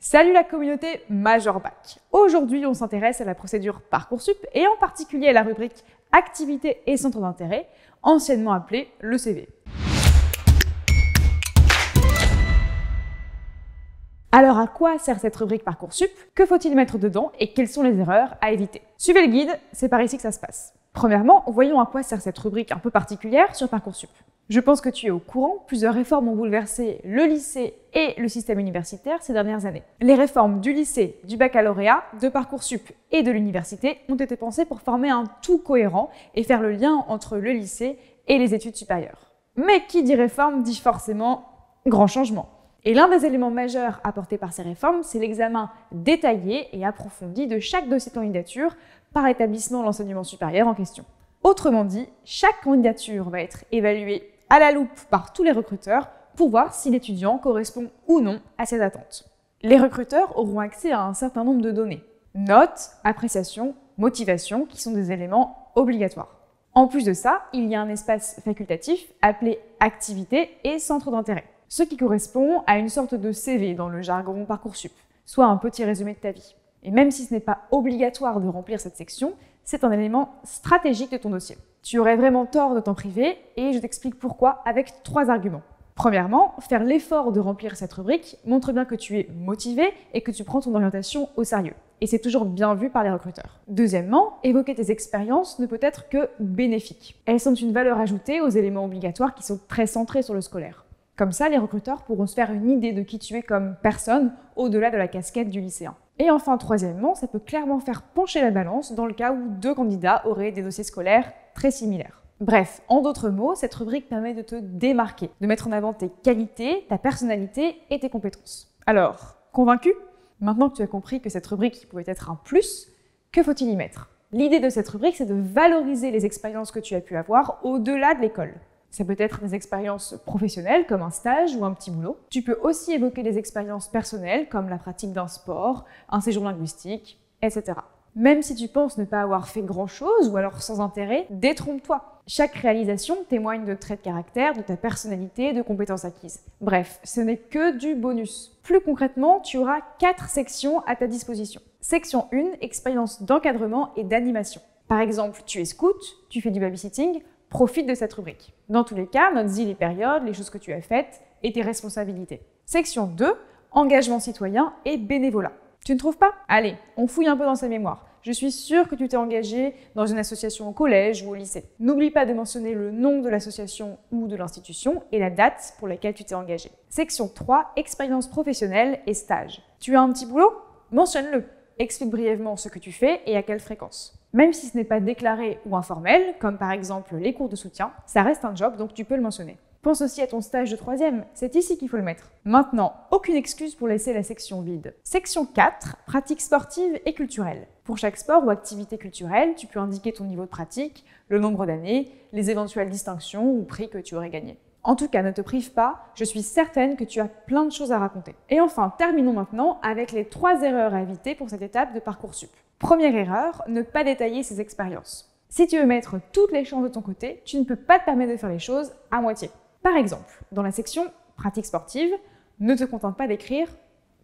Salut la communauté Major Bac. Aujourd'hui, on s'intéresse à la procédure Parcoursup et en particulier à la rubrique Activités et centres d'intérêt, anciennement appelée le CV. Alors à quoi sert cette rubrique Parcoursup? Que faut-il mettre dedans et quelles sont les erreurs à éviter? Suivez le guide, c'est par ici que ça se passe. Premièrement, voyons à quoi sert cette rubrique un peu particulière sur Parcoursup. Je pense que tu es au courant, plusieurs réformes ont bouleversé le lycée et le système universitaire ces dernières années. Les réformes du lycée, du baccalauréat, de Parcoursup et de l'université ont été pensées pour former un tout cohérent et faire le lien entre le lycée et les études supérieures. Mais qui dit réforme dit forcément grand changement. Et l'un des éléments majeurs apportés par ces réformes, c'est l'examen détaillé et approfondi de chaque dossier de candidature par l'établissement de l'enseignement supérieur en question. Autrement dit, chaque candidature va être évaluée à la loupe par tous les recruteurs pour voir si l'étudiant correspond ou non à ses attentes. Les recruteurs auront accès à un certain nombre de données, notes, appréciations, motivations, qui sont des éléments obligatoires. En plus de ça, il y a un espace facultatif appelé activités et centres d'intérêt, ce qui correspond à une sorte de CV dans le jargon Parcoursup, soit un petit résumé de ta vie. Et même si ce n'est pas obligatoire de remplir cette section, c'est un élément stratégique de ton dossier. Tu aurais vraiment tort de t'en priver et je t'explique pourquoi avec 3 arguments. Premièrement, faire l'effort de remplir cette rubrique montre bien que tu es motivé et que tu prends ton orientation au sérieux. Et c'est toujours bien vu par les recruteurs. Deuxièmement, évoquer tes expériences ne peut être que bénéfique. Elles sont une valeur ajoutée aux éléments obligatoires qui sont très centrés sur le scolaire. Comme ça, les recruteurs pourront se faire une idée de qui tu es comme personne au-delà de la casquette du lycéen. Et enfin, troisièmement, ça peut clairement faire pencher la balance dans le cas où 2 candidats auraient des dossiers scolaires très similaires. Bref, en d'autres mots, cette rubrique permet de te démarquer, de mettre en avant tes qualités, ta personnalité et tes compétences. Alors, convaincu? Maintenant que tu as compris que cette rubrique pouvait être un plus, que faut-il y mettre? L'idée de cette rubrique, c'est de valoriser les expériences que tu as pu avoir au-delà de l'école. Ça peut être des expériences professionnelles comme un stage ou un petit boulot. Tu peux aussi évoquer des expériences personnelles comme la pratique d'un sport, un séjour linguistique, etc. Même si tu penses ne pas avoir fait grand-chose ou alors sans intérêt, détrompe-toi. Chaque réalisation témoigne de traits de caractère, de ta personnalité, de compétences acquises. Bref, ce n'est que du bonus. Plus concrètement, tu auras 4 sections à ta disposition. Section 1, expérience d'encadrement et d'animation. Par exemple, tu es scout, tu fais du babysitting, profite de cette rubrique. Dans tous les cas, note-y les périodes, les choses que tu as faites et tes responsabilités. Section 2, engagement citoyen et bénévolat. Tu ne trouves pas? Allez, on fouille un peu dans sa mémoire. Je suis sûre que tu t'es engagé dans une association au collège ou au lycée. N'oublie pas de mentionner le nom de l'association ou de l'institution et la date pour laquelle tu t'es engagé. Section 3, expérience professionnelle et stage. Tu as un petit boulot? Mentionne-le. Explique brièvement ce que tu fais et à quelle fréquence. Même si ce n'est pas déclaré ou informel, comme par exemple les cours de soutien, ça reste un job donc tu peux le mentionner. Pense aussi à ton stage de 3e, c'est ici qu'il faut le mettre. Maintenant, aucune excuse pour laisser la section vide. Section 4, pratiques sportives et culturelles. Pour chaque sport ou activité culturelle, tu peux indiquer ton niveau de pratique, le nombre d'années, les éventuelles distinctions ou prix que tu aurais gagnés. En tout cas, ne te prive pas, je suis certaine que tu as plein de choses à raconter. Et enfin, terminons maintenant avec les 3 erreurs à éviter pour cette étape de Parcoursup. Première erreur, ne pas détailler ses expériences. Si tu veux mettre toutes les chances de ton côté, tu ne peux pas te permettre de faire les choses à moitié. Par exemple, dans la section pratique sportive, ne te contente pas d'écrire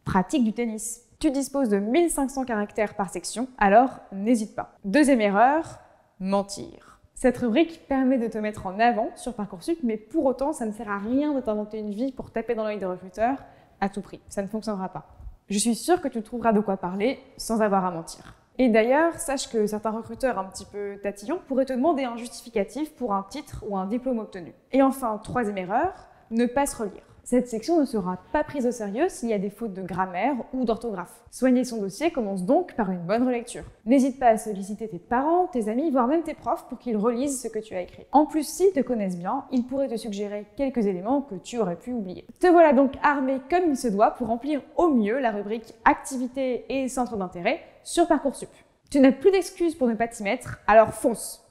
pratique du tennis. Tu disposes de 1500 caractères par section, alors n'hésite pas. Deuxième erreur, mentir. Cette rubrique permet de te mettre en avant sur Parcoursup, mais pour autant, ça ne sert à rien de t'inventer une vie pour taper dans l'œil des recruteurs à tout prix. Ça ne fonctionnera pas. Je suis sûre que tu trouveras de quoi parler sans avoir à mentir. Et d'ailleurs, sache que certains recruteurs un petit peu tatillons pourraient te demander un justificatif pour un titre ou un diplôme obtenu. Et enfin, 3e erreur, ne pas se relire. Cette section ne sera pas prise au sérieux s'il y a des fautes de grammaire ou d'orthographe. Soigner son dossier commence donc par une bonne relecture. N'hésite pas à solliciter tes parents, tes amis, voire même tes profs pour qu'ils relisent ce que tu as écrit. En plus, s'ils te connaissent bien, ils pourraient te suggérer quelques éléments que tu aurais pu oublier. Te voilà donc armé comme il se doit pour remplir au mieux la rubrique activités et centres d'intérêt sur Parcoursup. Tu n'as plus d'excuses pour ne pas t'y mettre, alors fonce!